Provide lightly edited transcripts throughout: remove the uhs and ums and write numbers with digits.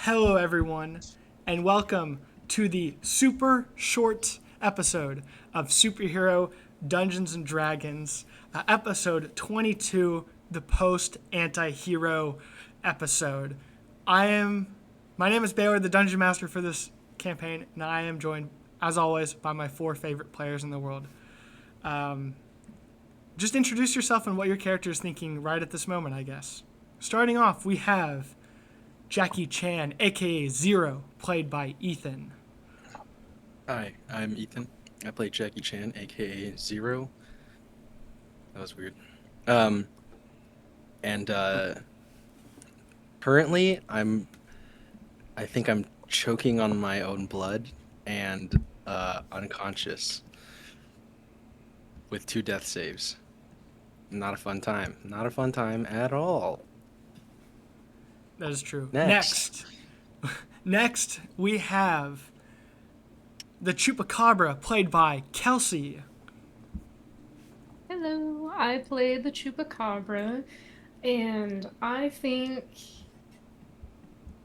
Hello, everyone, and welcome to the super short episode of Superhero Dungeons and Dragons, episode 22, the post anti-hero episode. My name is Baylor, the Dungeon Master for this campaign, and I am joined, as always, by my four favorite players in the world. Just introduce yourself and what your character is thinking right at this moment, I guess. Starting off, we have Jackie Chan, aka Zero, played by Ethan. Hi, I'm Ethan. I play Jackie Chan, aka Zero. That was weird. Um, and currently I think I'm choking on my own blood and unconscious with two death saves. Not a fun time. Not a fun time at all. That is true. Next. Next, we have the Chupacabra, played by Kelsey. Hello, I play the Chupacabra, and I think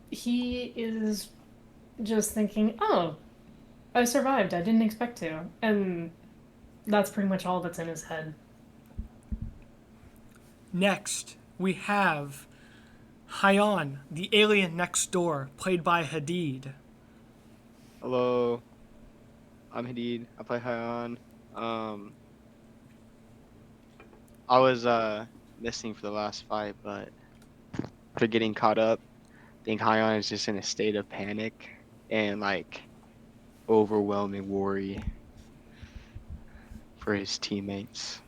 he is just thinking, oh, I survived, I didn't expect to. And that's pretty much all that's in his head. Next, we have Hayyan, the alien next door, played by Hadid. Hello, I'm Hadid. I play Hayyan. Um, I was missing for the last fight, but for getting caught up, I think Hayyan is just in a state of panic and like overwhelming worry for his teammates.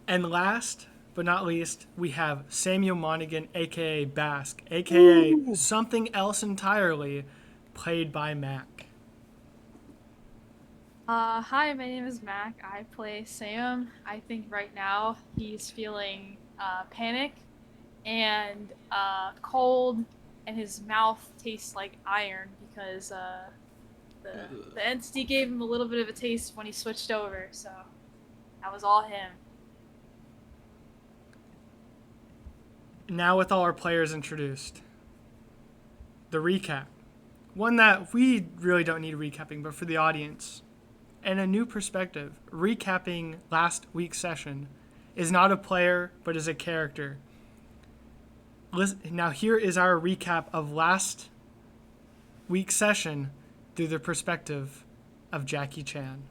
And last but not least, we have Samuel Monaghan, aka Basque, aka something else entirely, played by Mack. Hi, my name is Mack. I play Sam. I think right now he's feeling panic and cold, and his mouth tastes like iron because the entity gave him a little bit of a taste when he switched over. So that was all him. Now, with all our players introduced, the recap. One that we really don't need recapping, but for the audience. And a new perspective, recapping last week's session is not a player, but is a character. Now, here is our recap of last week's session through the perspective of Jackie Chan.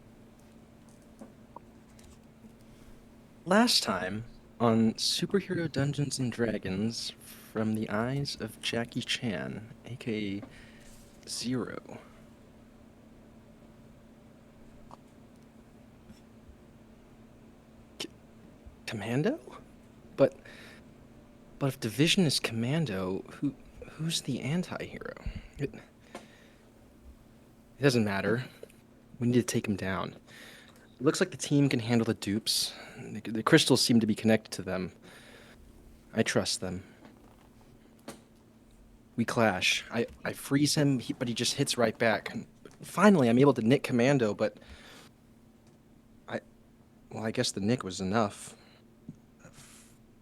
Last time on Superhero Dungeons and Dragons from the eyes of Jackie Chan, aka Zero. Commando? But if Division is Commando, who's the anti-hero? It doesn't matter. We need to take him down. It looks like the team can handle the dupes. The crystals seem to be connected to them. I trust them. We clash. I freeze him, but he just hits right back. Finally, I'm able to nick Commando, but I guess the nick was enough.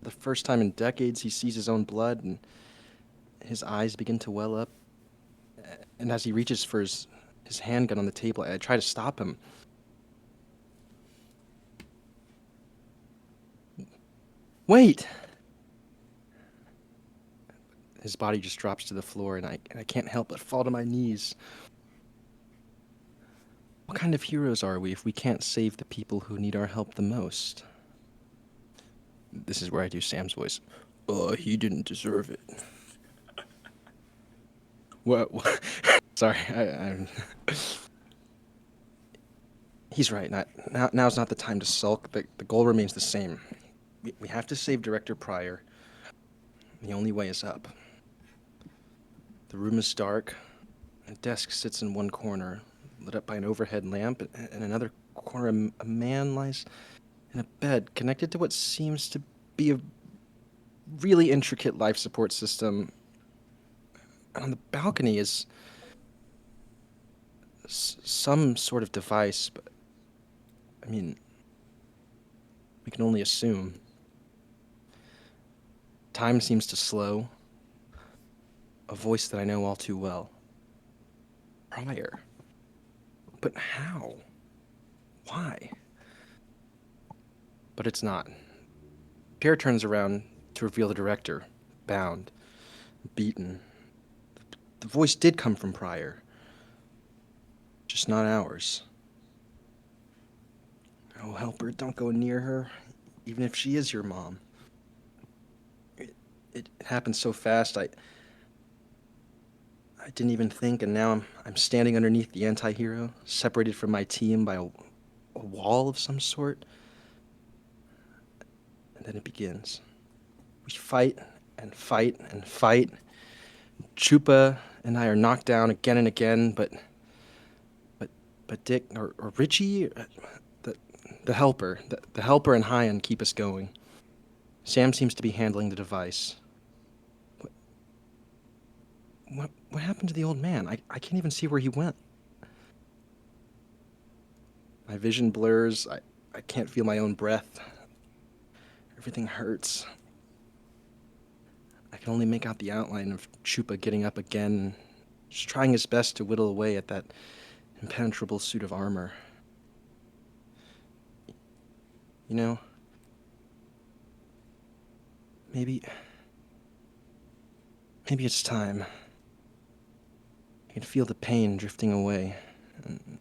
The first time in decades he sees his own blood, and his eyes begin to well up. And as he reaches for his handgun on the table, I try to stop him. Wait! His body just drops to the floor, and I can't help but fall to my knees. What kind of heroes are we if we can't save the people who need our help the most? This is where I do Sam's voice. He didn't deserve it. What? Sorry, I'm... He's right. Now's not the time to sulk. The goal remains the same. We have to save Director Pryor. The only way is up. The room is dark. A desk sits in one corner, lit up by an overhead lamp. In another corner, a man lies in a bed connected to what seems to be a really intricate life support system. And on the balcony is some sort of device, but I mean, we can only assume. Time seems to slow. A voice that I know all too well. Pryor. But how? Why? But it's not. Chair turns around to reveal the director, bound, beaten. The voice did come from Pryor. Just not ours. Oh, helper, don't go near her, even if she is your mom. It happened so fast, I didn't even think, and now I'm standing underneath the anti-hero, separated from my team by a wall of some sort. And then it begins. We fight and fight and fight. Chupa and I are knocked down again and again, but Dick or Richie, the helper and Hayyan keep us going. Sam seems to be handling the device. What happened to the old man? I can't even see where he went. My vision blurs. I can't feel my own breath. Everything hurts. I can only make out the outline of Chupa getting up again, just trying his best to whittle away at that impenetrable suit of armor. You know, maybe it's time. I can feel the pain drifting away, and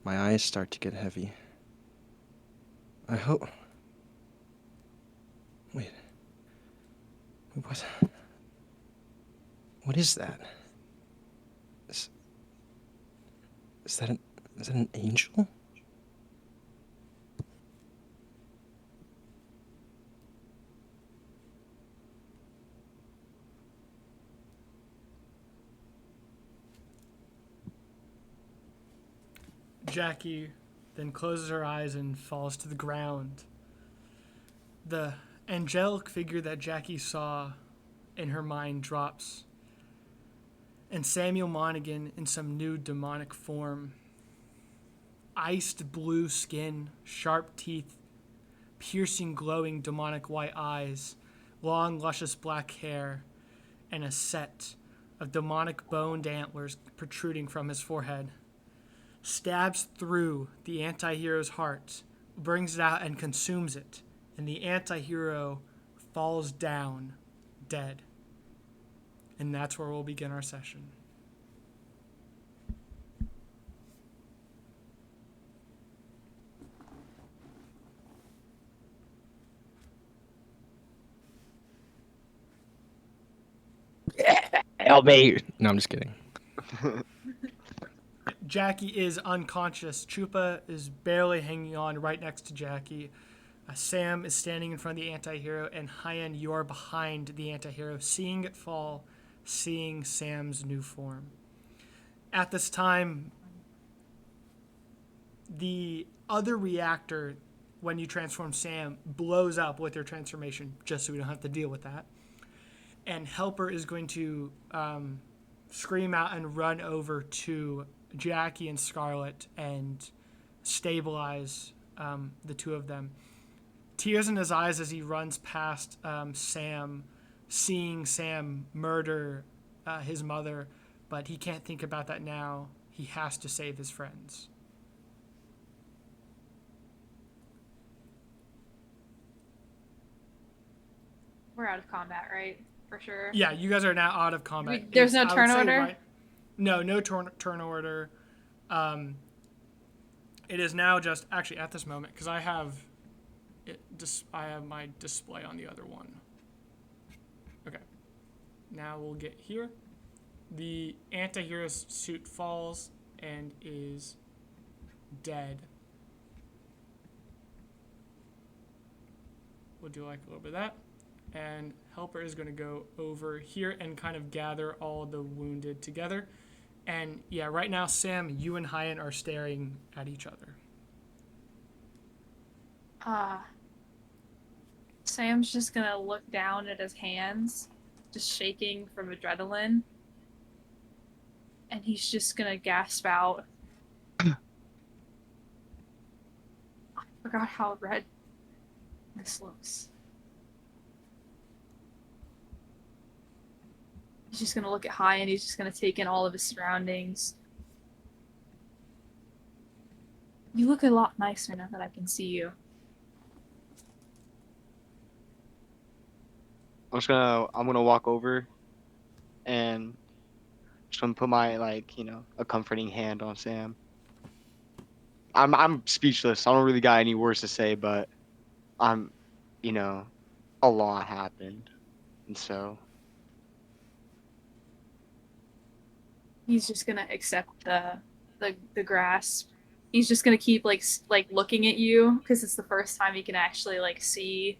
my eyes start to get heavy. I hope... Wait, what is that? Is that an angel? Jackie then closes her eyes and falls to the ground. The angelic figure that Jackie saw in her mind drops, and Samuel Monaghan in some new demonic form. Iced blue skin, sharp teeth, piercing, glowing demonic white eyes, long, luscious black hair, and a set of demonic boned antlers protruding from his forehead. Stabs through the anti-hero's heart, brings it out and consumes it, and the anti-hero falls down dead. And that's where we'll begin our session. Help me! No, I'm just kidding. Jackie is unconscious. Chupa is barely hanging on right next to Jackie. Sam is standing in front of the anti-hero, and Hayyan, you are behind the anti-hero, seeing it fall, seeing Sam's new form. At this time, the other reactor, when you transform Sam, blows up with your transformation, just so we don't have to deal with that. And Helper is going to scream out and run over to Jackie and Scarlet and stabilize the two of them. Tears in his eyes as he runs past Sam, seeing Sam murder his mother, but he can't think about that now. He has to save his friends. We're out of combat, right? For sure. Yeah, you guys are now out of combat. There's no I would turn say order? No turn order. It is now just actually at this moment because I have my display on the other one. Okay. Now we'll get here. The anti-hero suit falls and is dead. We'll do like a little bit of that. And Helper is going to go over here and kind of gather all the wounded together. And yeah, right now, Sam, you and Hayyan are staring at each other. Sam's just gonna look down at his hands, just shaking from adrenaline. And he's just gonna gasp out. I forgot how red this looks. He's just gonna look at Hayyan, and he's just gonna take in all of his surroundings. You look a lot nicer now that I can see you. I'm gonna walk over and just gonna put my a comforting hand on Sam. I'm speechless. I don't really got any words to say, but I'm you know, a lot happened. And so He's just gonna accept the grasp. He's just gonna keep like looking at you because it's the first time he can actually like see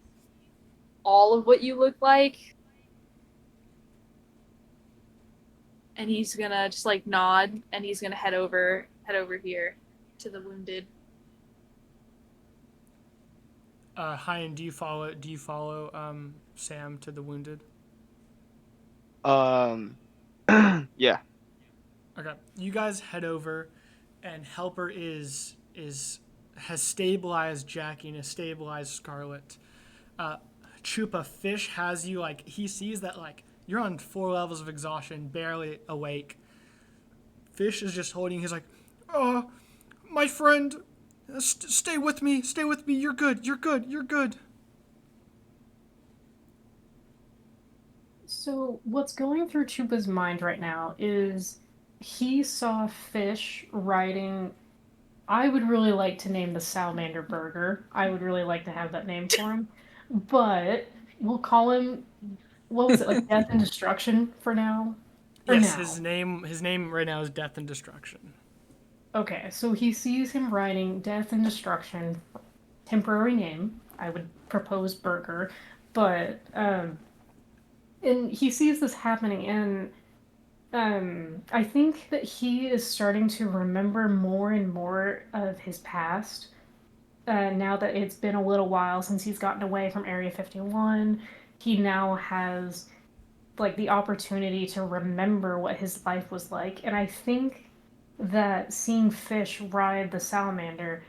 all of what you look like. And he's gonna just like nod, and he's gonna head over here to the wounded. Hayyan, do you follow Sam to the wounded? um yeah. Okay, you guys head over, and Helper has stabilized Jackie and has stabilized Scarlet. Chupa Fish has you like he sees that like you're on 4 levels of exhaustion, barely awake. Fish is just holding. He's like, "Oh, my friend, stay with me. Stay with me. You're good. You're good. You're good." So, what's going through Chupa's mind right now is he saw Fish riding. I would really like to name the Salamander Burger. I would really like to have that name for him. But we'll call him, what was it, like Death and Destruction for now? For Yes, now. his name right now is Death and Destruction. Okay, so he sees him riding Death and Destruction, temporary name. I would propose Burger. But, and he sees this happening, and I think that he is starting to remember more and more of his past. Now that it's been a little while since he's gotten away from Area 51, he now has like the opportunity to remember what his life was like. And I think that seeing Fish ride the salamander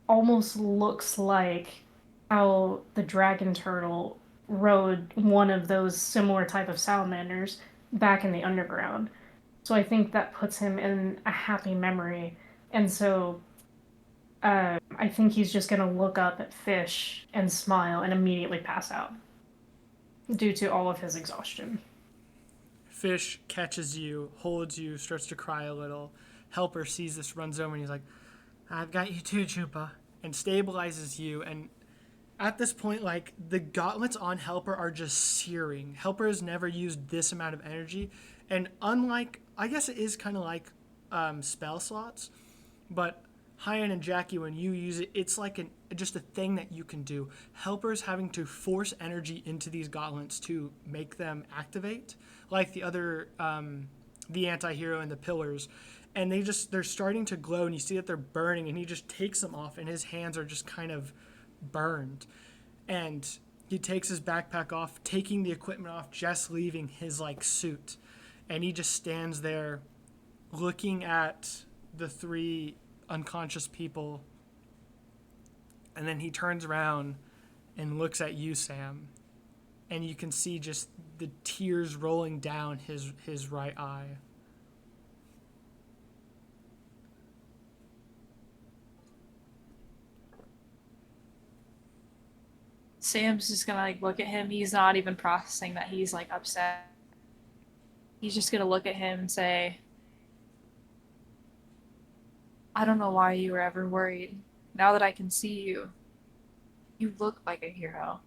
almost looks like how the dragon turtle rode one of those similar type of salamanders back in the underground. So I think that puts him in a happy memory. And so I think he's just going to look up at Fish and smile and immediately pass out due to all of his exhaustion. Fish catches you, holds you, starts to cry a little. Helper sees this, runs over, and he's like, "I've got you too, Chupa," and stabilizes you. And at this point, like, the gauntlets on Helper are just searing. Helper has never used this amount of energy. And unlike, I guess it is kind of like spell slots, but Hayyan and Jackie, when you use it, it's like just a thing that you can do. Helper's having to force energy into these gauntlets to make them activate, like the other, the anti-hero and the pillars. And they're starting to glow, and you see that they're burning, and he just takes them off, and his hands are just kind of burned. And he takes his backpack off, taking the equipment off, just leaving his like suit. And he just stands there looking at the 3 unconscious people. And then he turns around and looks at you, Sam. And you can see just the tears rolling down his right eye. Sam's just gonna like look at him. He's not even processing that he's like upset. He's just gonna look at him and say, "I don't know why you were ever worried. Now that I can see you, you look like a hero.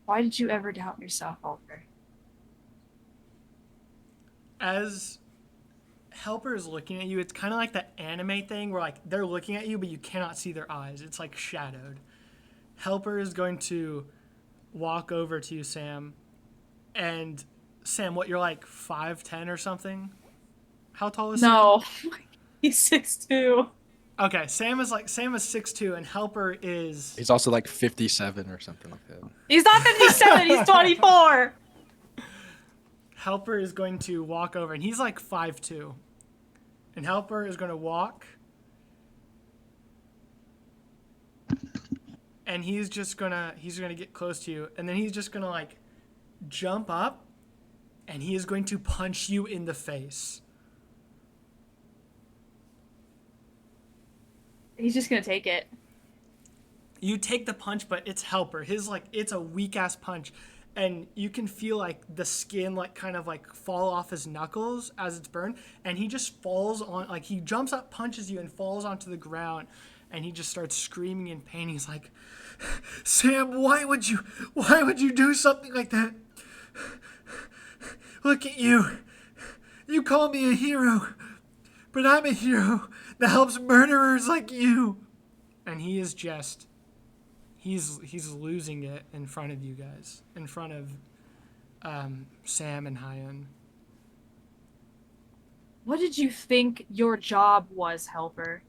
Why did you ever doubt yourself, Oliver?" As Helper is looking at you, it's kind of like that anime thing where like they're looking at you, but you cannot see their eyes. It's like shadowed. Helper is going to walk over to you, Sam. And Sam, what, you're like 5'10" or something? How tall is Sam? No, he's 6'2". Okay, Sam is 6'2", and Helper is He's also like 57 or something like that. He's not 57. He's 24. Helper is going to walk over, and he's like 5'2". And Helper is going to walk, and he's gonna get close to you, and then he's just gonna like jump up and he is going to punch you in the face. He's just gonna take it. You take the punch, but it's Helper. It's a weak ass punch, and you can feel like the skin kind of fall off his knuckles as it's burned, and he just falls on, he jumps up, punches you, and falls onto the ground, and he just starts screaming in pain. He's like, Sam, why would you do something like that? Look at you. You call me a hero, but I'm a hero that helps murderers like you. And he is just, he's losing it in front of you guys, in front of Sam and Hayyan. What did you think your job was, Helper?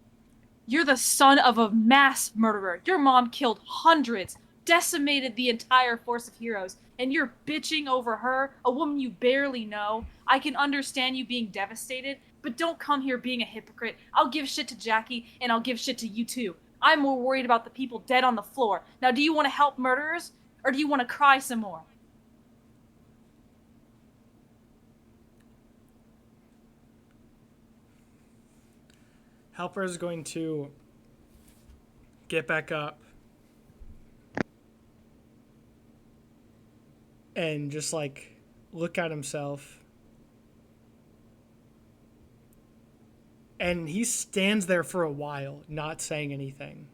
You're the son of a mass murderer. Your mom killed hundreds, decimated the entire force of heroes, and you're bitching over her, a woman you barely know. I can understand you being devastated, but don't come here being a hypocrite. I'll give shit to Jackie, and I'll give shit to you too. I'm more worried about the people dead on the floor. Now, do you want to help murderers, or do you want to cry some more? Helper is going to get back up and just look at himself. And he stands there for a while, not saying anything.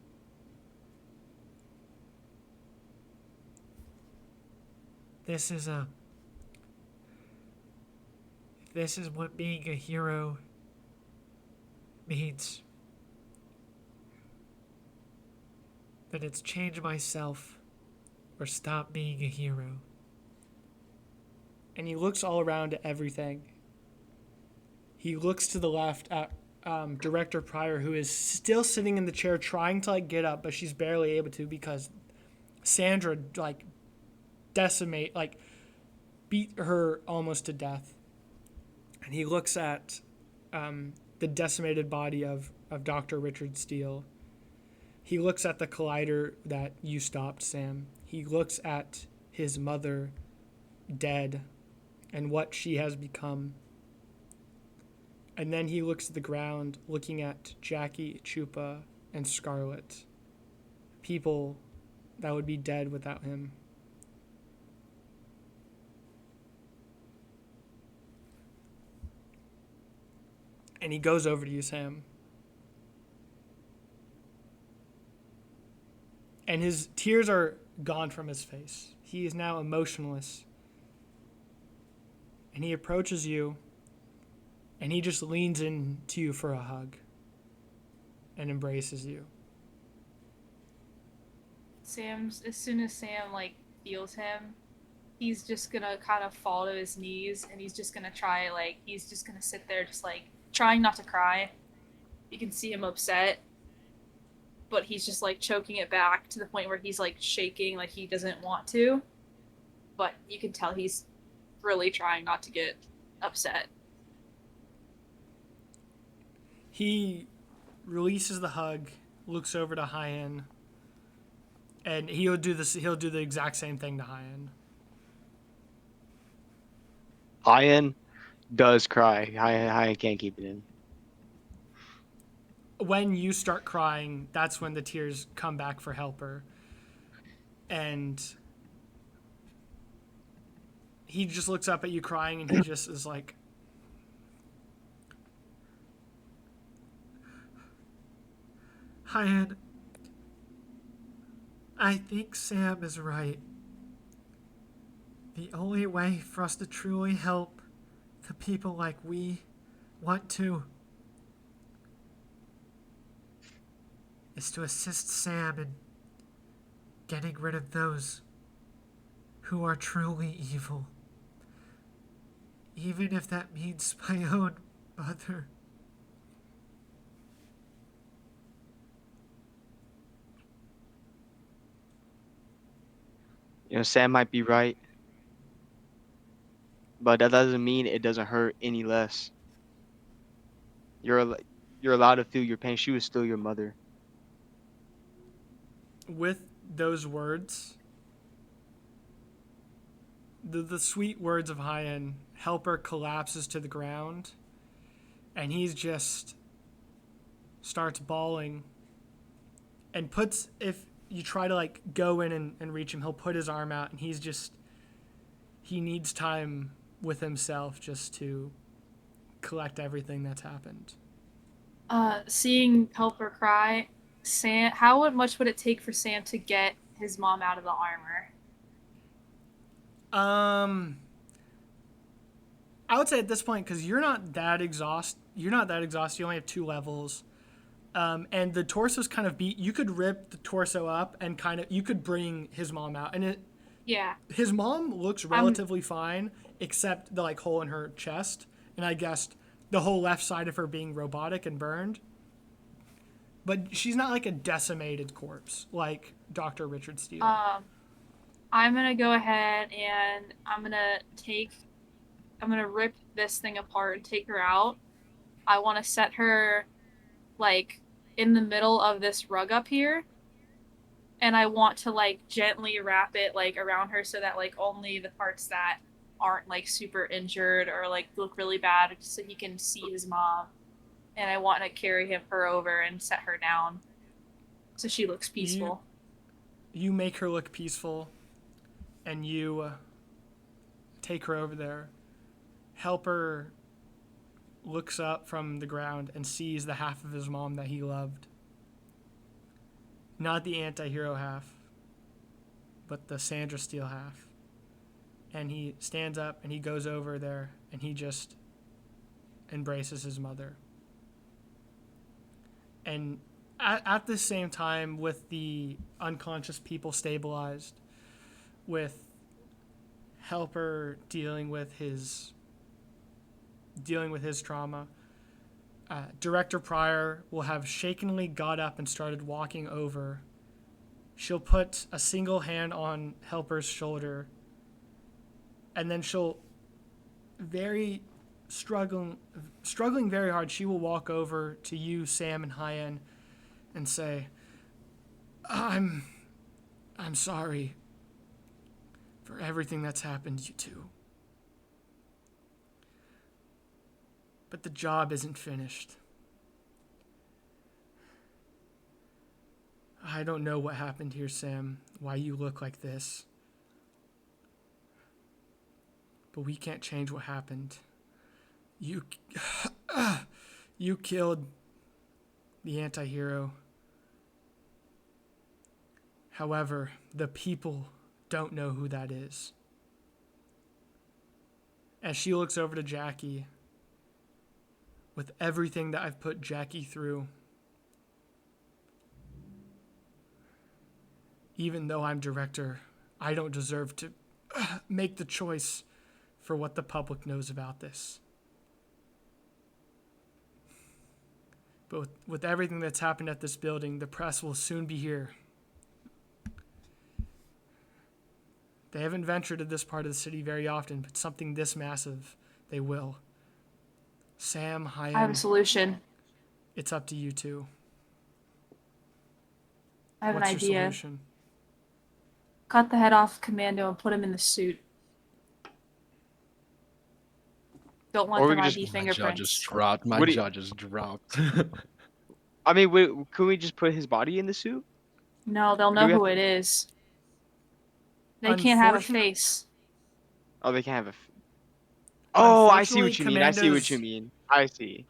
This is what being a hero means. That it's change myself or stop being a hero. And he looks all around at everything. He looks to the left at Director Pryor, who is still sitting in the chair trying to get up, but she's barely able to because Sandra beat her almost to death. And he looks at the decimated body of Dr. Richard Steele. He looks at the collider that you stopped, Sam. He looks at his mother dead and what she has become. And then he looks at the ground, looking at Jackie, Chupa, and Scarlet. People that would be dead without him. And he goes over to you, Sam. And his tears are gone from his face. He is now emotionless. And he approaches you, and he just leans into you for a hug and embraces you. As soon as Sam feels him, he's just gonna kind of fall to his knees, and he's just gonna he's just gonna sit there just trying not to cry. You can see him upset, but he's just choking it back to the point where he's shaking he doesn't want to, but you can tell he's really trying not to get upset. He releases the hug, looks over to Hayyan, and he'll do the exact same thing to Hayyan. Hayyan does cry. Hayyan can't keep it in. When you start crying, that's when the tears come back for Helper. And he just looks up at you crying, and he just is like, Hayyan, I think Sam is right. The only way for us to truly help the people like we want to is to assist Sam in getting rid of those who are truly evil. Even if that means my own mother. Sam might be right, but that doesn't mean it doesn't hurt any less. You're allowed to feel your pain. She was still your mother. With those words, the sweet words of Hayyan, Helper collapses to the ground, and he's just starts bawling and puts, if you try to like go in and reach him, he'll put his arm out, and he needs time with himself just to collect everything that's happened. Seeing Helper cry, how much would it take for Sam to get his mom out of the armor? I would say at this point, because you're not that exhausted. You only have 2 levels, and the torso's kind of beat. You could rip the torso up and you could bring his mom out, and his mom looks relatively fine, except the like hole in her chest, and I guess the whole left side of her being robotic and burned. But she's not like a decimated corpse like Dr. Richard Steele. I'm gonna go ahead and I'm gonna rip this thing apart and take her out. I want to set her like in the middle of this rug up here, and I want to like gently wrap it like around her so that like only the parts that aren't like super injured or like look really bad, so he can see his mom. And I want to carry her over and set her down so she looks peaceful. You make her look peaceful, and you take her over there. Helper looks up from the ground and sees the half of his mom that he loved. Not the anti-hero half, but the Sandra Steele half. And he stands up and he goes over there and he just embraces his mother. And at the same time, with the unconscious people stabilized, with Helper dealing with his trauma, Director Pryor will have shakenly got up and started walking over. She'll put a single hand on Helper's shoulder, and then she'll struggling very hard, she will walk over to you, Sam and Hayyan, and say, I'm sorry for everything that's happened to you two. But the job isn't finished. I don't know what happened here, Sam, why you look like this. But we can't change what happened. You killed the anti-hero. However, the people don't know who that is. As she looks over to Jackie, with everything that I've put Jackie through, even though I'm director, I don't deserve to make the choice for what the public knows about this. But with everything that's happened at this building, the press will soon be here. They haven't ventured to this part of the city very often, but something this massive, they will. Sam, Hayyan, I have a solution. It's up to you two. I have What's an your idea. solution? Cut the head off Commando and put him in the suit. Don't want them ID fingerprints. My jaw just dropped. I mean, could we just put his body in the suit? No, they'll know who it is. They can't have a face. Oh, they can't have a. Oh, I see what you mean. I see what you mean. I see.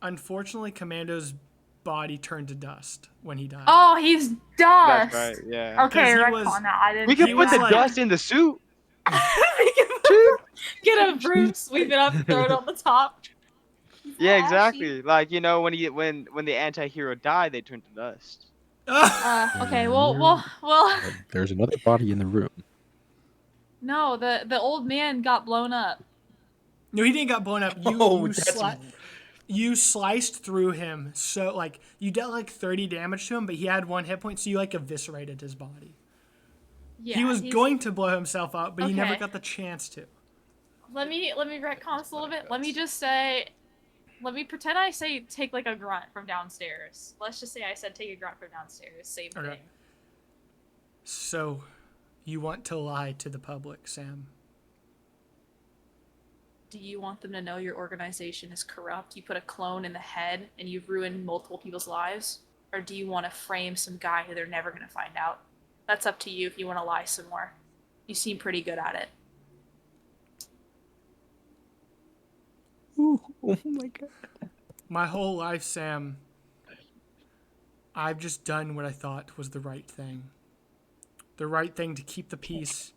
Unfortunately, Commando's body turned to dust when he died. Oh, he's dust. That's right. Yeah. Okay, retcon that. I didn't. We could put the like- dust in the suit. We can get a broom, sweep it up, throw it on the top. Yeah, exactly. Like, you know, when the anti-hero died, they turned to dust. Okay. Well. There's another body in the room. No, the old man got blown up. No, he didn't get blown up. You sliced through him, so like you dealt like 30 damage to him, but he had 1 hit point, so you like eviscerated his body. Yeah, he was going to blow himself up, but he never got the chance to. Let me retcon this a little bit. Let me pretend I say take like a grunt from downstairs. Let's just say I said take a grunt from downstairs. Same thing. So, you want to lie to the public, Sam? Do you want them to know your organization is corrupt? You put a clone in the head and you've ruined multiple people's lives? Or do you want to frame some guy who they're never going to find out? That's up to you if you want to lie some more. You seem pretty good at it. Ooh, oh my god. My whole life, Sam, I've just done what I thought was the right thing. The right thing to keep the peace.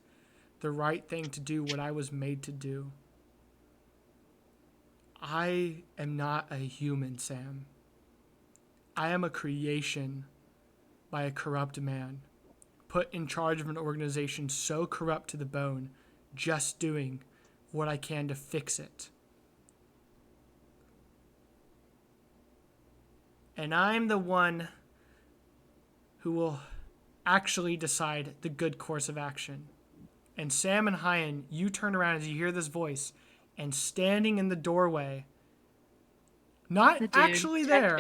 The right thing to do what I was made to do. I am not a human, Sam. I am a creation by a corrupt man, put in charge of an organization so corrupt to the bone, just doing what I can to fix it. And I'm the one who will actually decide the good course of action. And Sam and Hayyan, you turn around as you hear this voice, and standing in the doorway, not actually there,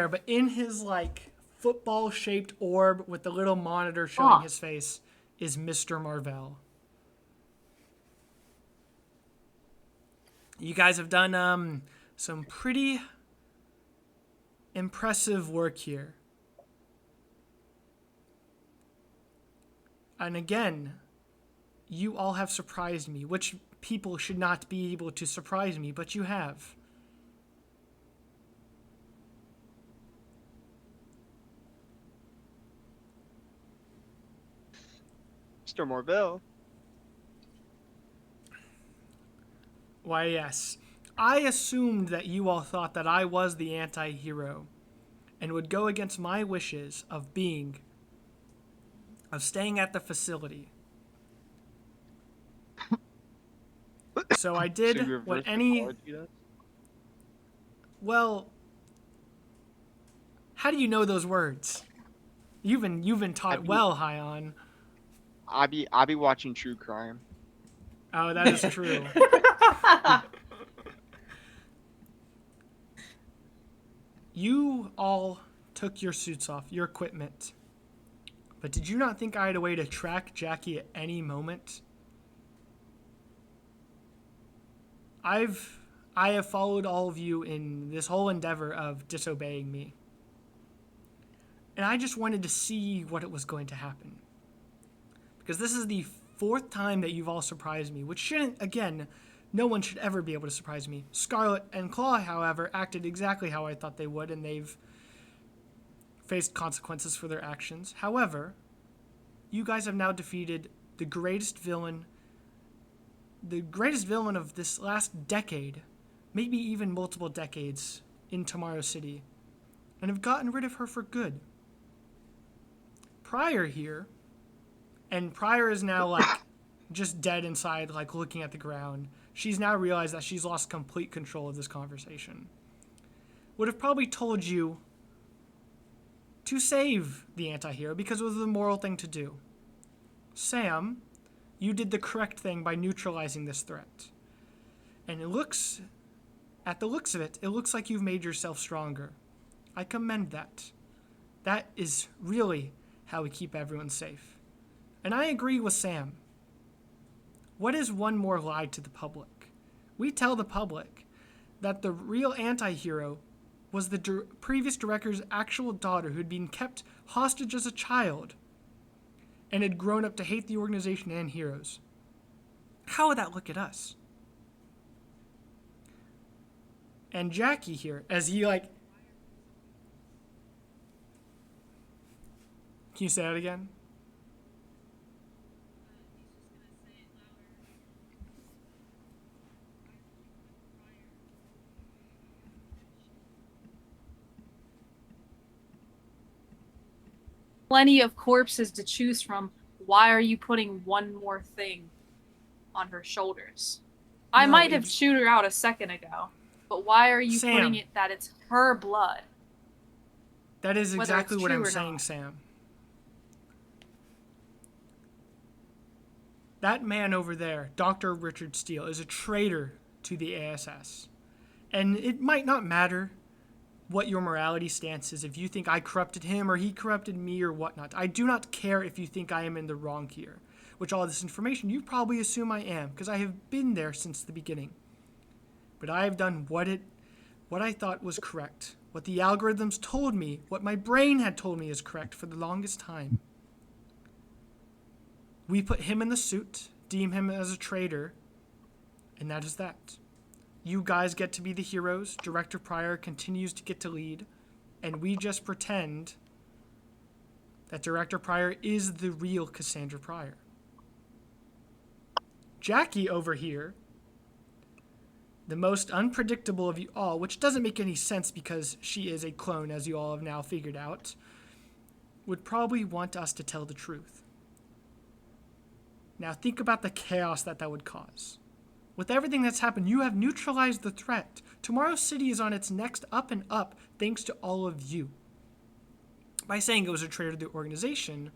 but in his like football-shaped orb with the little monitor showing his face, is Mr. Marvell. You guys have done some pretty impressive work here. And again, you all have surprised me, which people should not be able to surprise me, but you have. Mr. Marvell. Why, yes. I assumed that you all thought that I was the anti-hero and would go against my wishes of staying at the facility. So I did So you what reversed any... psychology then? Well, how do you know those words? You've been taught well, Hayyan. I be watching true crime. Oh, that is true. You all took your suits off, your equipment. But did you not think I had a way to track Jackie at any moment? I have followed all of you in this whole endeavor of disobeying me. And I just wanted to see what it was going to happen. Because this is the 4th time that you've all surprised me, which shouldn't, again, no one should ever be able to surprise me. Scarlet and Claw, however, acted exactly how I thought they would, and they've faced consequences for their actions. However, you guys have now defeated the greatest villain of this last decade, maybe even multiple decades in Tomorrow City, and have gotten rid of her for good. Pryor here, and Pryor is now like just dead inside, like looking at the ground. She's now realized that she's lost complete control of this conversation. Would have probably told you to save the anti-hero because it was the moral thing to do. Sam, you did the correct thing by neutralizing this threat. And at the looks of it, it looks like you've made yourself stronger. I commend that. That is really how we keep everyone safe. And I agree with Sam. What is one more lie to the public? We tell the public that the real anti-hero was the previous director's actual daughter who had been kept hostage as a child and had grown up to hate the organization and heroes. How would that look at us? And Jackie here, as he can you say that again? Plenty of corpses to choose from. Why are you putting one more thing on her shoulders? I might have chewed her out a second ago, but why are you putting it that it's her blood? That is exactly what I'm saying, Sam. That man over there, Dr. Richard Steele, is a traitor to the ASS. And it might not matter what your morality stance is, if you think I corrupted him or he corrupted me or whatnot. I do not care if you think I am in the wrong here. which all this information you probably assume I am, because I have been there since the beginning. But I have done what I thought was correct, what the algorithms told me, what my brain had told me is correct for the longest time. We put him in the suit, deem him as a traitor, and that is that. You guys get to be the heroes, Director Pryor continues to get to lead, and we just pretend that Director Pryor is the real Cassandra Pryor. Jackie over here, the most unpredictable of you all, which doesn't make any sense because she is a clone, as you all have now figured out, would probably want us to tell the truth. Now think about the chaos that would cause. With everything that's happened, you have neutralized the threat. Tomorrow's city is on its next up and up thanks to all of you. By saying it was a traitor to the organization,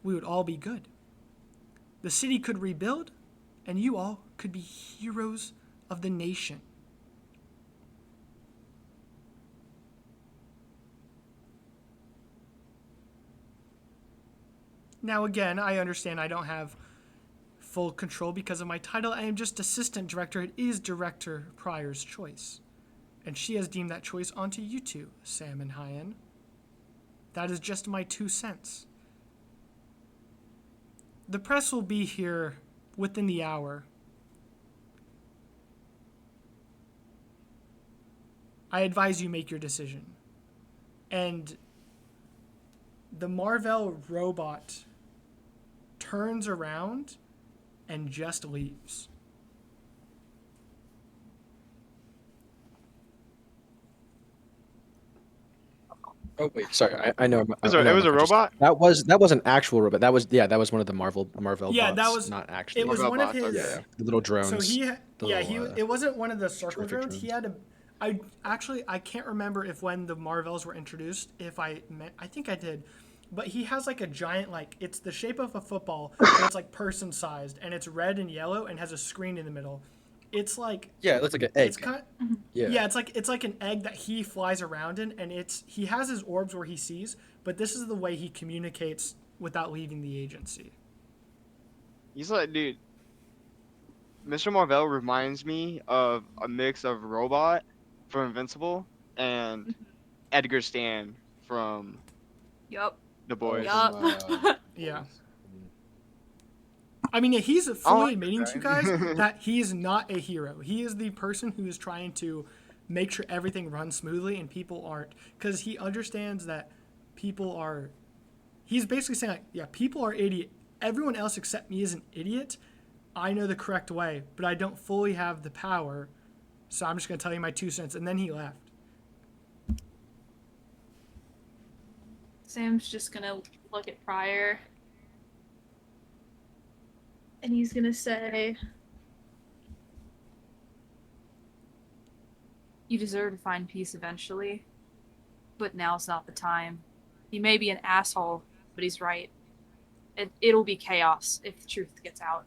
we would all be good. The city could rebuild, and you all could be heroes of the nation. Now again, I understand I don't have full control because of my title. I am just assistant director. It is Director Pryor's choice. And she has deemed that choice onto you two, Sam and Hayyan. That is just my 2 cents. The press will be here within the hour. I advise you make your decision. And the Marvel robot turns around and just leaves. Oh wait, sorry. I know. It was a robot? That was an actual robot. That was one of the Marvel Yeah, bots, that was not actually. It was Marvel one of bots, his. okay. Yeah, the little drones. So it wasn't one of the circle terrific drones. He had a. I can't remember if when the Marvels were introduced, I think I did, but he has like a giant, like it's the shape of a football, but it's like person sized, and it's red and yellow and has a screen in the middle. It's like Yeah, it looks like an egg. it's kind. Yeah. Yeah, it's like an egg that he flies around in, and he has his orbs where he sees, but this is the way he communicates without leaving the agency. He's like, dude. Mr. Marvel reminds me of a mix of Robot from Invincible and Edgar Stan from Yup. The Boys. Yup. Yeah. I mean, he's fully admitting to you guys that he is not a hero. He is the person who is trying to make sure everything runs smoothly and people aren't. Because he understands that people are... He's basically saying, like, yeah, people are idiot. Everyone else except me is an idiot. I know the correct way, but I don't fully have the power. So I'm just going to tell you my 2 cents. And then he left. Sam's just gonna look at Pryor. And he's gonna say, "You deserve to find peace eventually, but now's not the time. He may be an asshole, but he's right. It'll be chaos if the truth gets out."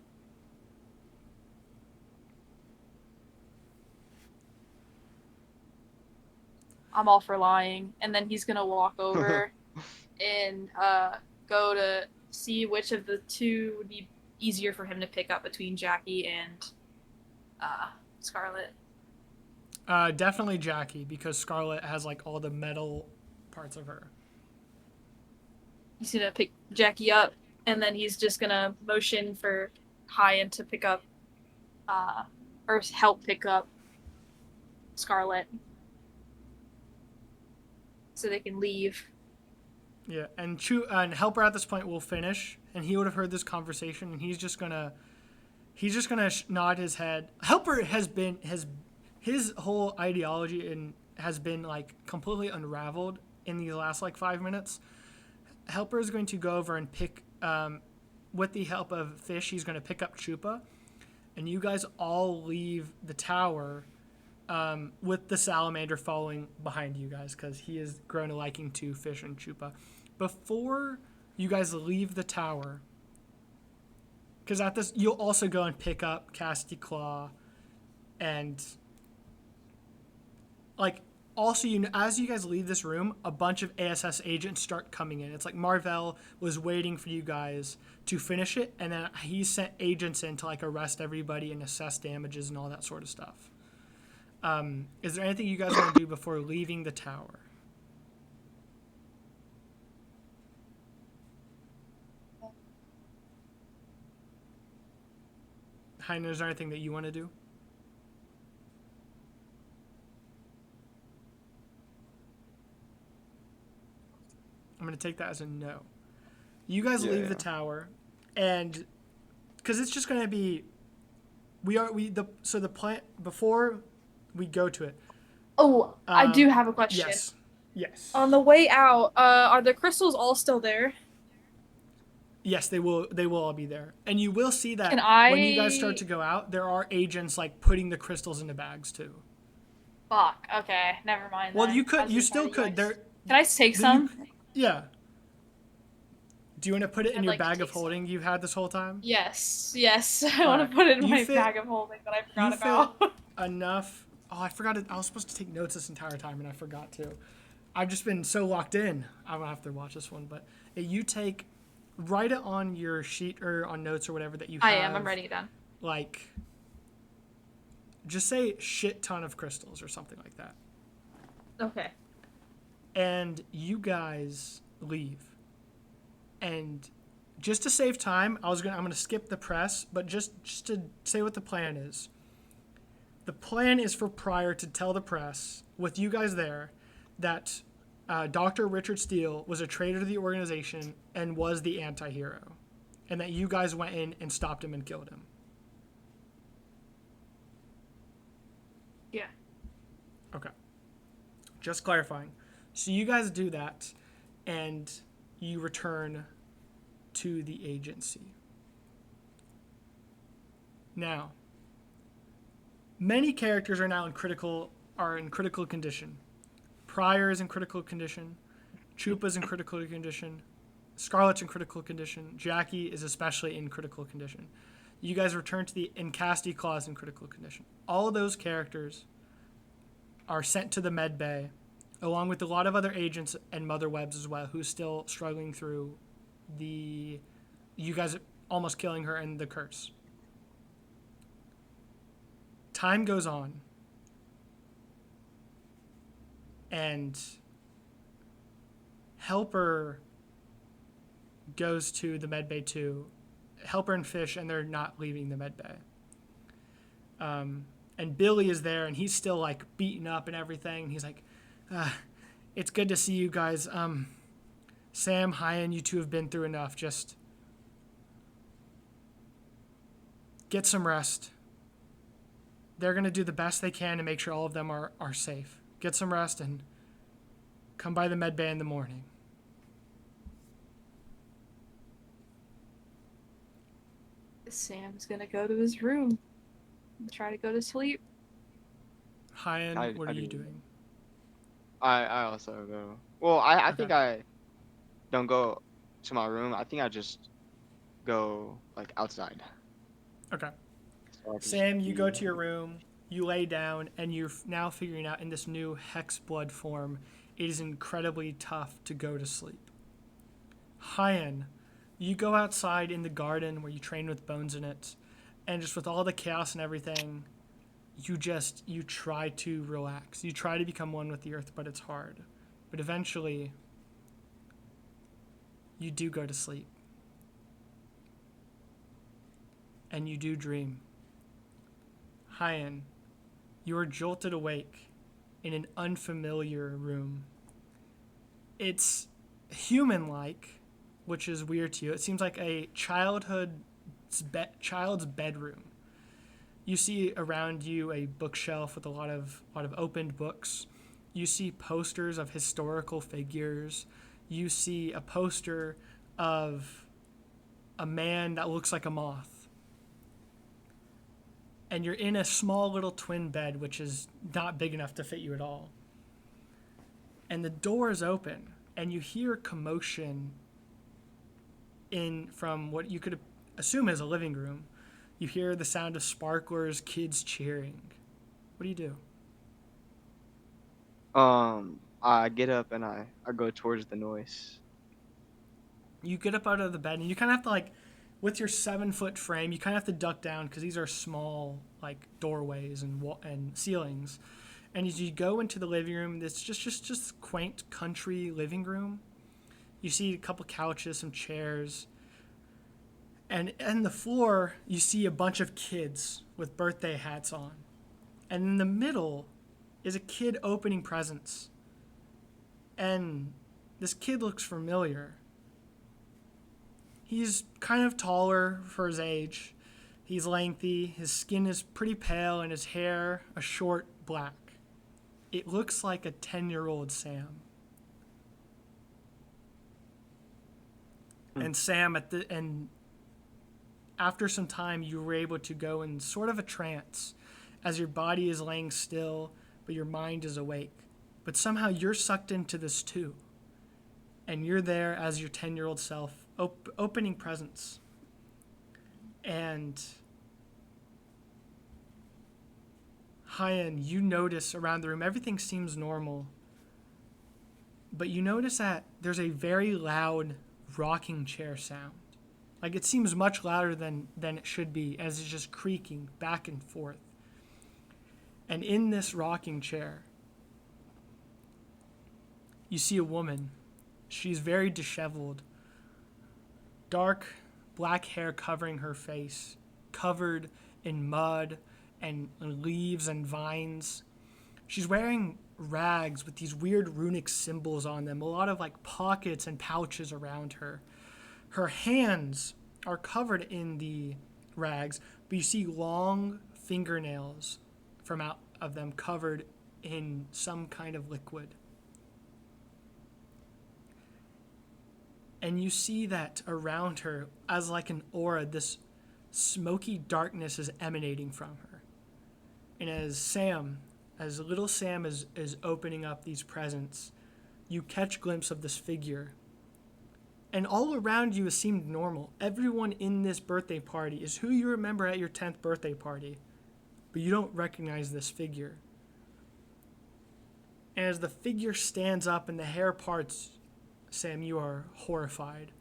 I'm all for lying. And then he's gonna walk over and go to see which of the two would be easier for him to pick up between Jackie and Scarlet. Definitely Jackie, because Scarlet has like all the metal parts of her. He's gonna pick Jackie up, and then he's just gonna motion for Hayyan to pick up, or help pick up Scarlet, so they can leave. Yeah, and Helper at this point will finish, and he would have heard this conversation, and he's just gonna nod his head. Helper his whole ideology has been like completely unraveled in the last like 5 minutes. Helper is going to go over and pick, with the help of Fish, he's going to pick up Chupa, and you guys all leave the tower, with the salamander following behind you guys, because he has grown a liking to Fish and Chupa. Before you guys leave the tower, because at this, you'll also go and pick up Casty Claw, and like Also, as you guys leave this room, a bunch of ASS agents start coming in. It's like Marvell was waiting for you guys to finish it, and then he sent agents in to like arrest everybody and assess damages and all that sort of stuff. Is there anything you guys want to do before leaving the tower? Hayyan, is there anything that you want to do? I'm going to take that as a no. You guys leave the tower, and because it's just going to be, the plan before we go to it. Oh, I do have a question. Yes. On the way out, are the crystals all still there? Yes, they will. They will all be there, and you will see that when you guys start to go out, there are agents like putting the crystals into bags too. Fuck. Okay, never mind. Well, then. you could. You Just still had could. There. Can I take some? Yeah. Do you want to put it in I'd your like to bag of take some. holding you've had this whole time? Yes. I Alright. want to put it in You my fit- bag of holding that I You forgot about. fit enough. Oh, I forgot it. I was supposed to take notes this entire time, and I forgot to. I've just been so locked in. I'm gonna have to watch this one, but you write it on your sheet or on notes or whatever that you have. I am. I'm writing it down. Like, just say shit ton of crystals or something like that. Okay. And you guys leave. And just to save time, I'm gonna skip the press, but just to say what the plan is. The plan is for Pryor to tell the press, with you guys there, that Dr. Richard Steele was a traitor to the organization and was the anti-hero, and that you guys went in and stopped him and killed him. Yeah. Okay. Just clarifying. So you guys do that, and you return to the agency. Now, many characters are now in critical condition. Pryor is in critical condition. Chupa's in critical condition. Scarlett's in critical condition. Jackie is especially in critical condition. You guys return to and Casty Claw's in critical condition. All of those characters are sent to the med bay, along with a lot of other agents and Mother Webs as well, who's still struggling through you guys almost killing her and the curse. Time goes on, and Helper goes to the med bay too. Helper and Fish, and they're not leaving the med bay. And Billy is there, and he's still like beaten up and everything. He's like, it's good to see you guys. Sam, Hayyan, you two have been through enough. Just get some rest. They're going to do the best they can to make sure all of them are safe. Get some rest and come by the med bay in the morning. Sam's gonna go to his room and try to go to sleep. Hayyan, what I are you do. doing? I also go. Well, I Okay. think I don't go to my room. I think I just go like outside. Okay. So I can Sam, just you be- go to your room, you lay down, and you're now figuring out in this new hex blood form, it is incredibly tough to go to sleep. Hayyan, you go outside in the garden where you train with bones in it, and just with all the chaos and everything, you try to relax. You try to become one with the earth, but it's hard. But eventually, you do go to sleep. And you do dream. Hayyan, you are jolted awake in an unfamiliar room. It's human-like, which is weird to you. It seems like a child's bedroom. You see around you a bookshelf with a lot of opened books. You see posters of historical figures. You see a poster of a man that looks like a moth. And you're in a small little twin bed, which is not big enough to fit you at all. And the door is open, and you hear commotion from what you could assume is a living room. You hear the sound of sparklers, kids cheering. What do you do? I get up and I go towards the noise. You get up out of the bed and you kind of have to like, with your 7-foot frame, you kind of have to duck down because these are small like doorways and ceilings. And as you go into the living room, it's just quaint country living room. You see a couple couches, some chairs, and on the floor you see a bunch of kids with birthday hats on. And in the middle is a kid opening presents. And this kid looks familiar. He's kind of taller for his age. He's lengthy. His skin is pretty pale and his hair a short black. It looks like a 10-year-old Sam. And Sam, after some time, you were able to go in sort of a trance as your body is laying still, but your mind is awake. But somehow you're sucked into this too. And you're there as your 10-year-old self, opening presents. And Hayyan, you notice around the room, everything seems normal. But you notice that there's a very loud rocking chair sound. Like it seems much louder than it should be, as it's just creaking back and forth. And in this rocking chair, you see a woman. She's very disheveled. Dark black hair covering her face, covered in mud and leaves and vines. She's wearing rags with these weird runic symbols on them, a lot of like pockets and pouches around her. Her hands are covered in the rags, but you see long fingernails from out of them covered in some kind of liquid. And you see that around her, as like an aura, this smoky darkness is emanating from her. And as little Sam is opening up these presents, you catch a glimpse of this figure. And all around you has seemed normal. Everyone in this birthday party is who you remember at your 10th birthday party. But you don't recognize this figure. And as the figure stands up and the hair parts, Sam, you are horrified.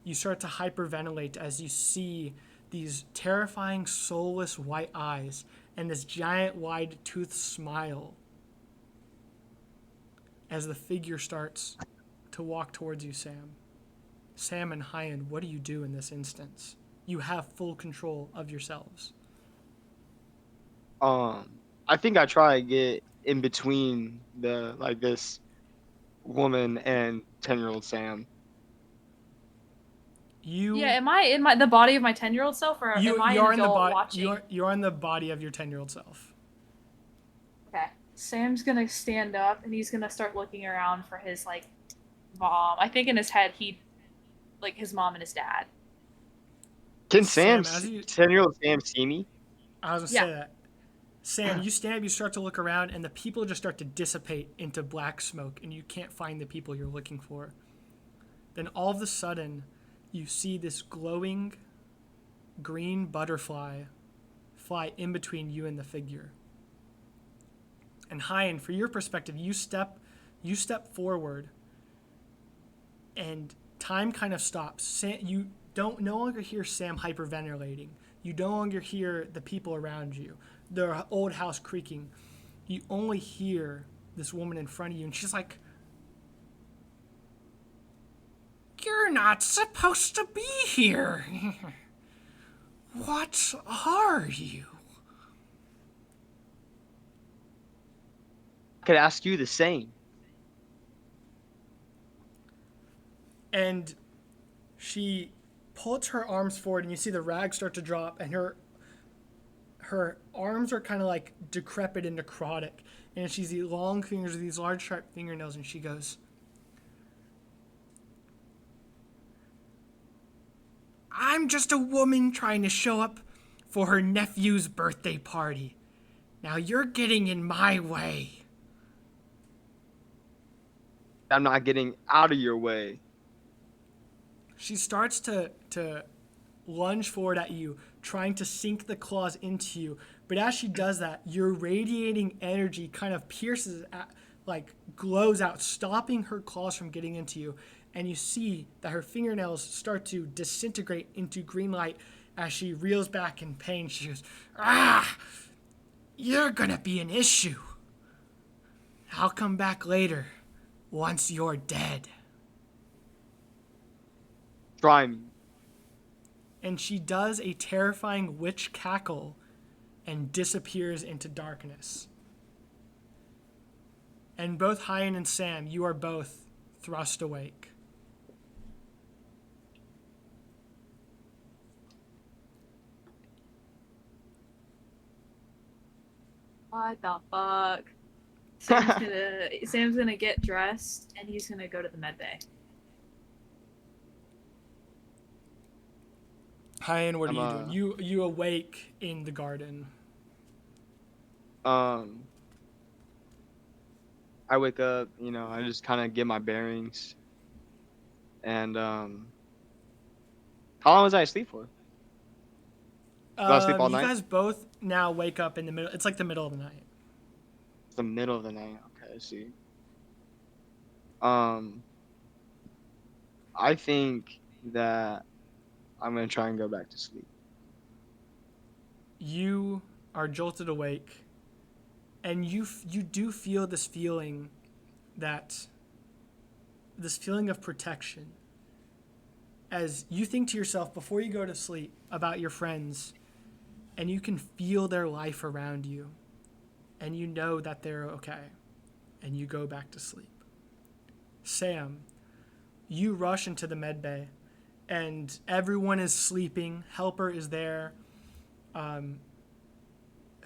You start to hyperventilate as you see these terrifying, soulless white eyes and this giant, wide-toothed smile as the figure starts to walk towards you, Sam. Sam and Hayyan, what do you do in this instance? You have full control of yourselves. I think I try to get in between this woman and 10-year-old Sam. Am I in the body of my 10-year-old self, or am I an adult watching? You're in the body of your 10-year-old self. Okay. Sam's gonna stand up and he's gonna start looking around for his like mom. I think in his head his mom and his dad. Can 10-year-old Sam see me? I was gonna say that. Sam, you stand up, you start to look around, and the people just start to dissipate into black smoke, and you can't find the people you're looking for. Then all of a sudden, you see this glowing green butterfly fly in between you and the figure. And Hayyan, for your perspective, you step forward, and time kind of stops. You no longer hear Sam hyperventilating. You no longer hear the people around you, the old house creaking. You only hear this woman in front of you, and she's like, "You're not supposed to be here. What are you?" I could ask you the same. And she pulls her arms forward, and you see the rags start to drop, and her arms are kind of like decrepit and necrotic, and she's these long fingers with these large sharp fingernails, and she goes, "I'm just a woman trying to show up for her nephew's birthday party. Now you're getting in my way." I'm not getting out of your way. She starts to lunge forward at you, trying to sink the claws into you. But as she does that, your radiating energy kind of pierces like glows out, stopping her claws from getting into you. And you see that her fingernails start to disintegrate into green light as she reels back in pain. She goes, "Ah, you're gonna be an issue. I'll come back later once you're dead." Try me. And she does a terrifying witch cackle and disappears into darkness. And both Hayyan and Sam, you are both thrust awake. What the fuck? Sam's gonna get dressed and he's gonna go to the med bay. Hayyan, what are you I'm, doing? You awake in the garden. I wake up, I just kind of get my bearings. And how long was I asleep for? Did I sleep all You night? guys both now wake up in the middle. It's like the middle of the night. It's the middle of the night. Okay, I see. I think that I'm gonna try and go back to sleep. You are jolted awake, and you do feel this feeling of protection as you think to yourself before you go to sleep about your friends, and you can feel their life around you, and you know that they're okay, and you go back to sleep. Sam, you rush into the med bay, and everyone is sleeping. Helper is there.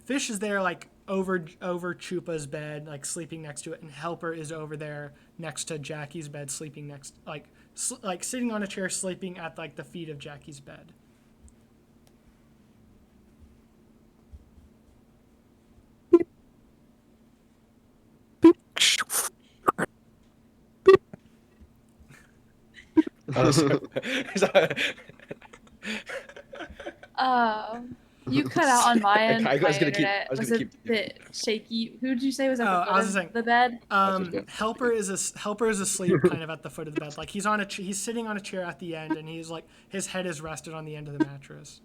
Fish is there, like over Chupa's bed, like sleeping next to it, and Helper is over there next to Jackie's bed, sleeping next, like sitting on a chair, sleeping at like the feet of Jackie's bed. Oh, sorry. You cut out on my end. I My was gonna keep- internet I was was gonna a keep- bit shaky. Who did you say was at Oh, the I was foot saying- of the bed? Helper is asleep, kind of at the foot of the bed. Like he's sitting on a chair at the end, and he's like his head is rested on the end of the mattress,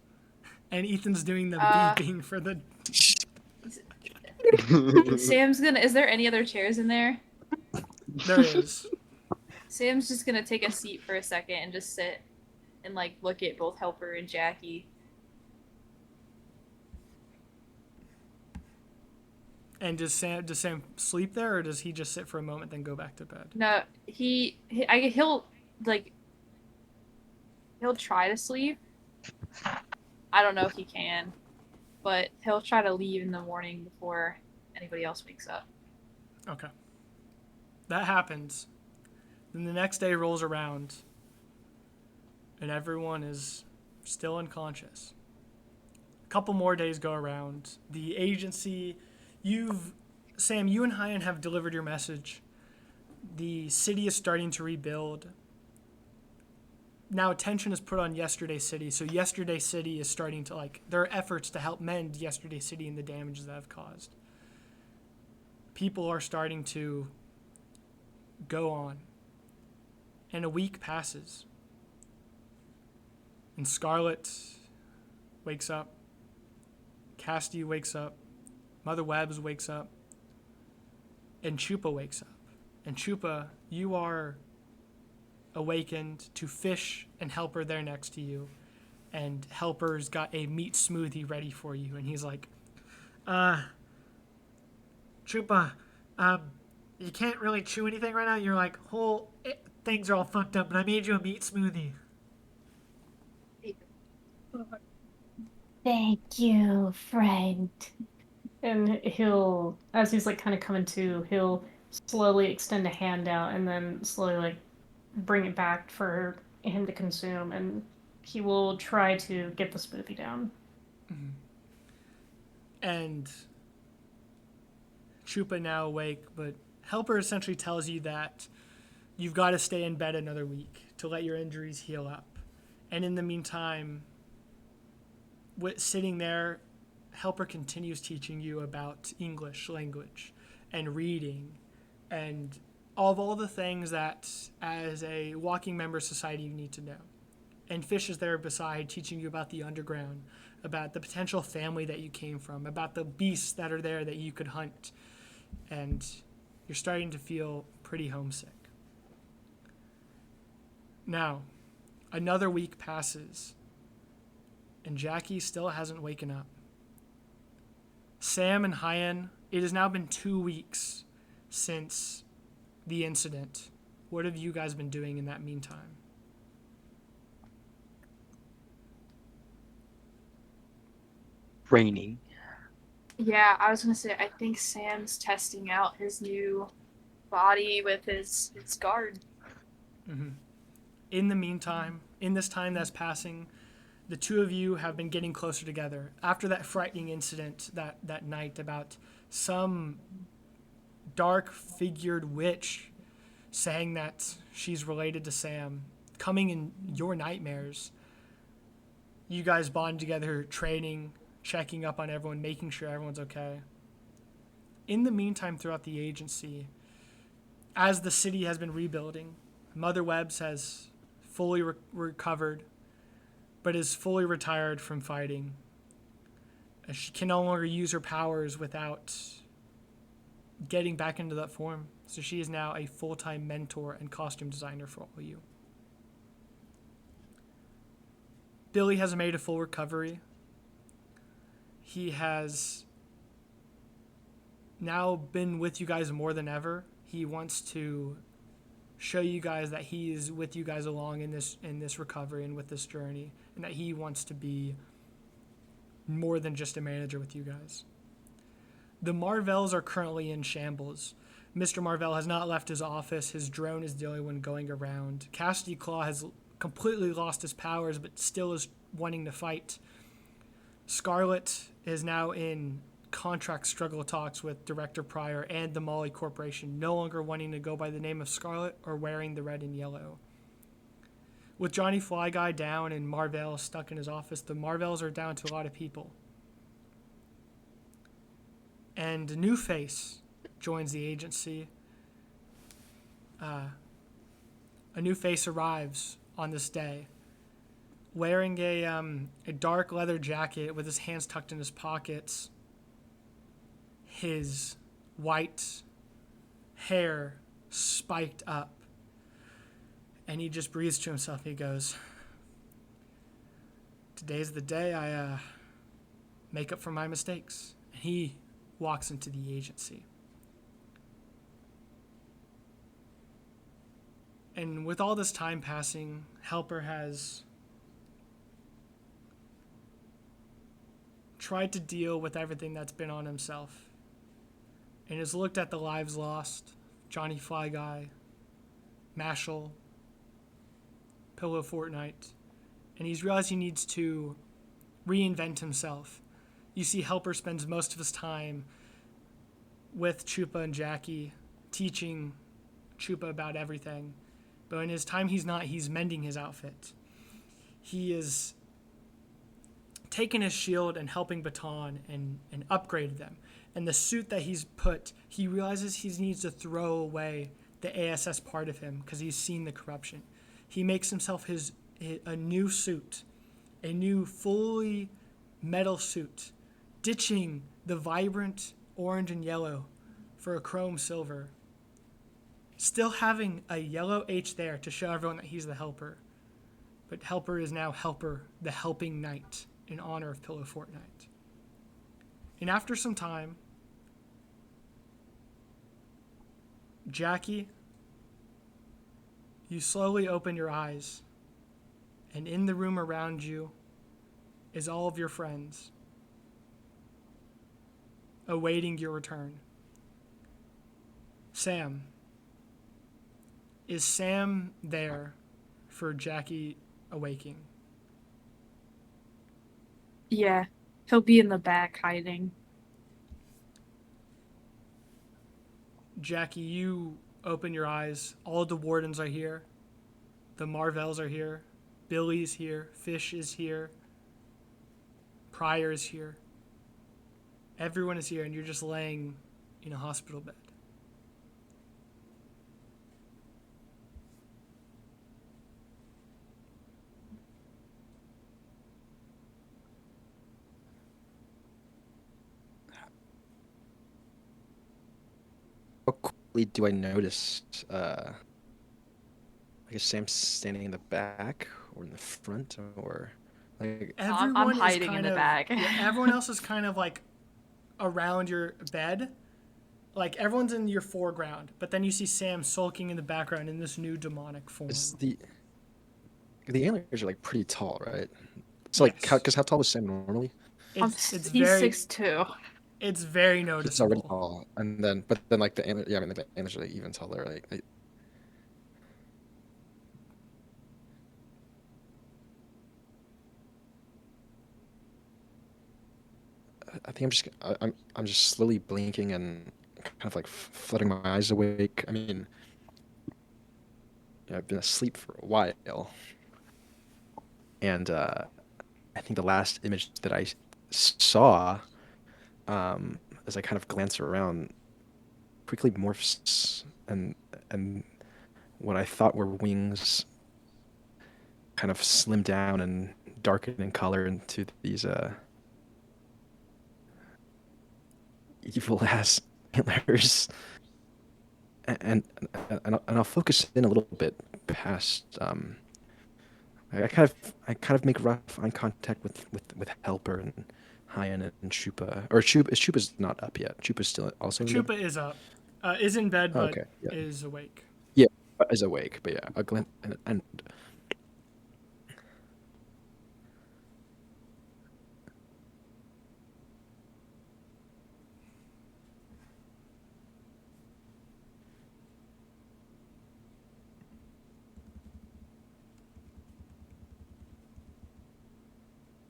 and Ethan's doing the beeping for the. Sam's gonna. Is there any other chairs in there? There is. Sam's just gonna take a seat for a second and just sit and like look at both Helper and Jackie. And does Sam sleep there, or does he just sit for a moment then go back to bed? No, he'll try to sleep. I don't know if he can, but he'll try to leave in the morning before anybody else wakes up. Okay. That happens. Then the next day rolls around, and everyone is still unconscious. A couple more days go around. The agency, Sam, you and Hayyan have delivered your message. The city is starting to rebuild. Now attention is put on Yesterday City, so Yesterday City is starting to, there are efforts to help mend Yesterday City and the damages that have caused. People are starting to go on. And a week passes. And Scarlet wakes up. Cassidy wakes up. Mother Webbs wakes up. And Chupa wakes up. And Chupa, you are awakened to Fish and Helper there next to you. And Helper's got a meat smoothie ready for you. And he's like, Chupa, you can't really chew anything right now. You're like, things are all fucked up, but I made you a meat smoothie. Thank you, friend. And he'll, as he's like kind of coming to, he'll slowly extend a hand out and then slowly like bring it back for him to consume, and he will try to get the smoothie down. Mm-hmm. And Chupa now awake, but Helper essentially tells you that you've got to stay in bed another week to let your injuries heal up. And in the meantime, sitting there, Helper continues teaching you about English language and reading and all the things that, as a walking member of society, you need to know. And Fish is there beside, teaching you about the underground, about the potential family that you came from, about the beasts that are there that you could hunt. And you're starting to feel pretty homesick. Now, another week passes, and Jackie still hasn't waken up. Sam and Hayyan, it has now been 2 weeks since the incident. What have you guys been doing in that meantime? Raining. Yeah, I was gonna say I think Sam's testing out his new body with his guard. Mm-hmm. In the meantime, in this time that's passing, the two of you have been getting closer together. After that frightening incident that night about some dark figured witch saying that she's related to Sam, coming in your nightmares, you guys bond together, training, checking up on everyone, making sure everyone's okay. In the meantime, throughout the agency, as the city has been rebuilding, Mother Webbs has fully recovered, but is fully retired from fighting. She can no longer use her powers without getting back into that form. So she is now a full-time mentor and costume designer for all of you. Billy has made a full recovery. He has now been with you guys more than ever. He wants to show you guys that he is with you guys along in this recovery and with this journey, and that he wants to be more than just a manager with you guys. The Marvells are currently in shambles. Mr. Marvell has not left his office. His drone is the only one going around. Cassidy Claw has completely lost his powers, but still is wanting to fight. Scarlet is now in contract struggle talks with Director Pryor and the Molly Corporation, no longer wanting to go by the name of Scarlet or wearing the red and yellow. With Johnny Fly Guy down and Marvell stuck in his office, the Marvells are down to a lot of people. And a new face joins the agency. A new face arrives on this day, wearing a dark leather jacket with his hands tucked in his pockets, his white hair spiked up, and he just breathes to himself. He goes, "Today's the day I make up for my mistakes." And he walks into the agency. And with all this time passing, Helper has tried to deal with everything that's been on himself, and has looked at the lives lost, Johnny Fly Guy, Mashal, Pillow Fortnite, and he's realized he needs to reinvent himself. You see Helper spends most of his time with Chupa and Jackie, teaching Chupa about everything. But in his time he's mending his outfit. He is taken his shield and helping Baton and upgraded them. And the suit that he's put, he realizes he needs to throw away the ASS part of him because he's seen the corruption. He makes himself a new suit, a new fully metal suit, ditching the vibrant orange and yellow for a chrome silver. Still having a yellow H there to show everyone that he's the Helper. But Helper is now Helper, the Helping Knight, in honor of Pillow Fortnite. And after some time, Jackie, you slowly open your eyes, and in the room around you is all of your friends, awaiting your return. Sam. Is Sam there for Jackie awaking? Yeah, he'll be in the back hiding. Jackie, you open your eyes. All the wardens are here. The Marvells are here. Billy's here. Fish is here. Pryor is here. Everyone is here, and you're just laying in a hospital bed. specifically do I notice, I guess Sam standing in the back or in the front, or like I'm Everyone is hiding in kind the of back. yeah, everyone else is kind of like around your bed. Like everyone's in your foreground, but then you see Sam sulking in the background in this new demonic form. is the antlers are like pretty tall, right? So like, Yes. because how tall was Sam normally? He's 6'2". It's very It's already noticeable. tall, and then but then like the antler, yeah, I mean like the antlers are like even taller. I think I'm just slowly blinking and kind of like flooding my eyes awake. I mean, I've been asleep for a while, and I think the last image that I saw, as I kind of glance around, quickly morphs, and what I thought were wings kind of slim down and darken in color into these evil ass antlers. And I'll focus in a little bit past. I kind of make rough eye contact with Helper and Hayyan and Chupa. Or Chupa's not up yet. Chupa's still also in bed. Chupa is up, is in bed, Oh, but okay, yeah, is awake. yeah, is awake. But yeah, a glint and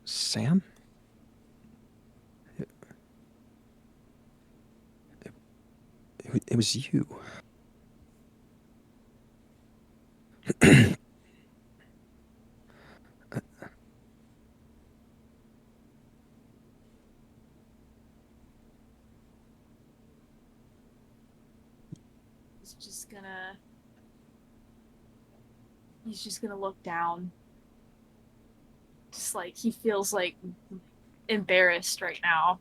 Sam. It was you. He's just gonna he's just gonna look down. Just like he feels like embarrassed right now.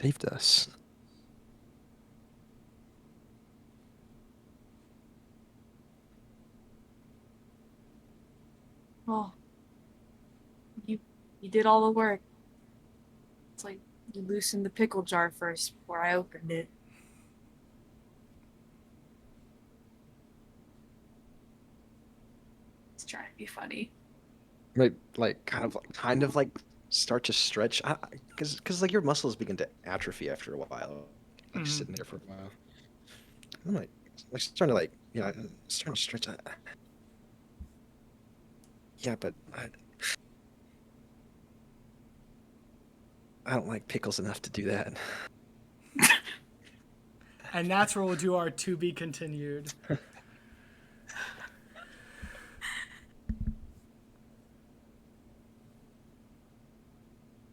Saved us. Well, you you did all the work. It's like you loosened the pickle jar first before I opened it. It's trying to be funny. Like kind of like start to stretch, because like your muscles begin to atrophy after a while, like Mhm. sitting there for a while. I'm like starting to like, starting to stretch. Yeah, but I don't like pickles enough to do that. And that's where we'll do our to be continued.